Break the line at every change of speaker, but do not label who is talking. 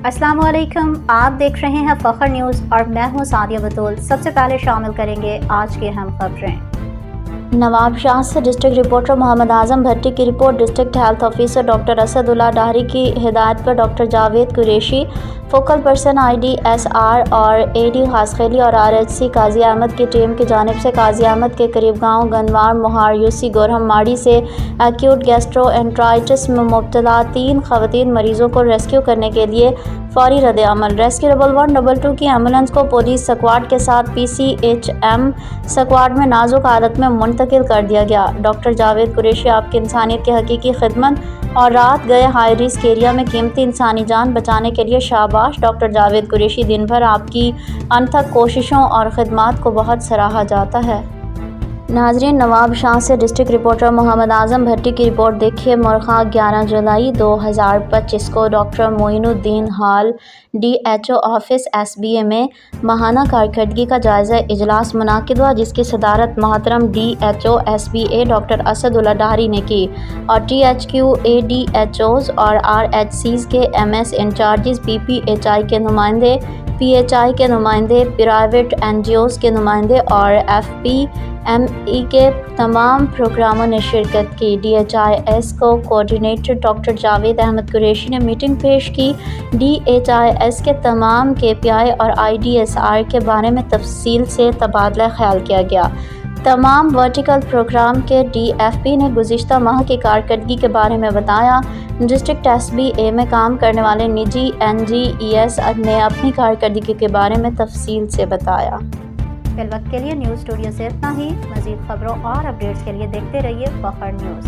अस्सलाम वालेकुम, आप देख रहे हैं फ़ख्र न्यूज़ और मैं हूं सादिया बतूल। सबसे पहले शामिल करेंगे आज की अहम खबरें। नवाब शाह से डिस्ट्रिक्ट रिपोर्टर मोहम्मद आज़म भट्टी की रिपोर्ट। District health officer doctor Asadullah Dahri की हिदायत पर doctor Javed Qureshi, focal person IDSR और AD खासखेली और RHC काजी अहमद की टीम की जानिब से काजी अहमद के करीब गाँव गंदवार मोहार UC गोरहम माड़ी से एक्यूट गैस्ट्रोएंटराइटिस में मुब्तला 3 ख़वातीन मरीज़ों को रेस्क्यू करने के लिए फौरी रद्द-ए-अमल। रेस्क्यू 112 की एम्बुलेंस को पुलिस स्क्वाड के साथ PCHM स्क्वाड में नाजुक हालत में मुंतकिल कर दिया गया। डॉक्टर जावेद कुरैशी आपकी इंसानियत की हकीकी खिदमत और रात गए हाई रिस्क एरिया में कीमती इंसानी जान बचाने के लिए शाबाश। डॉक्टर जावेद कुरैशी, दिन भर आपकी अनथक कोशिशों और खिदमत को बहुत सराहा जाता है। नाजरीन, नवाब शाह से डिस्ट्रिक्ट रिपोर्टर मोहम्मद आज़म भट्टी की रिपोर्ट देखिए। मुरखा 11 जुलाई 2025 को doctor Moinuddin hall DHO office SBA में माहाना कारकर्दगी का जायज़ा इजलास मुनाकिद हुआ, जिसकी सदारत मोहतरम DHO SBA doctor Asadullah Dahri ने की और THQ ADHOs और RHCs के MS इंचार्जेस, PPHI के नुमाइंदे, PHI के नुमाइंदे, प्राइवेट NGOs के नुमाइंदे और FPME के तमाम प्रोग्रामों ने शिरकत की। DHIS को कोऑर्डिनेटर डॉक्टर जावेद अहमद कुरैशी ने मीटिंग पेश की। DHIS के तमाम KPI और IDSR के बारे में तफसील से तबादला ख्याल किया गया। तमाम वर्टिकल प्रोग्राम के DFP ने गुज़िश्ता माह की कारकर्दगी के बारे में बताया। डिस्ट्रिक्ट SBA में काम करने वाले निजी NGES ने अपनी कारकर्दगी के बारे में तफसील से बताया। फिल वक्त के लिए न्यूज़ स्टूडियो से इतना ही। मज़ीद खबरों और अपडेट्स के लिए देखते रहिए फ़ख्र न्यूज़।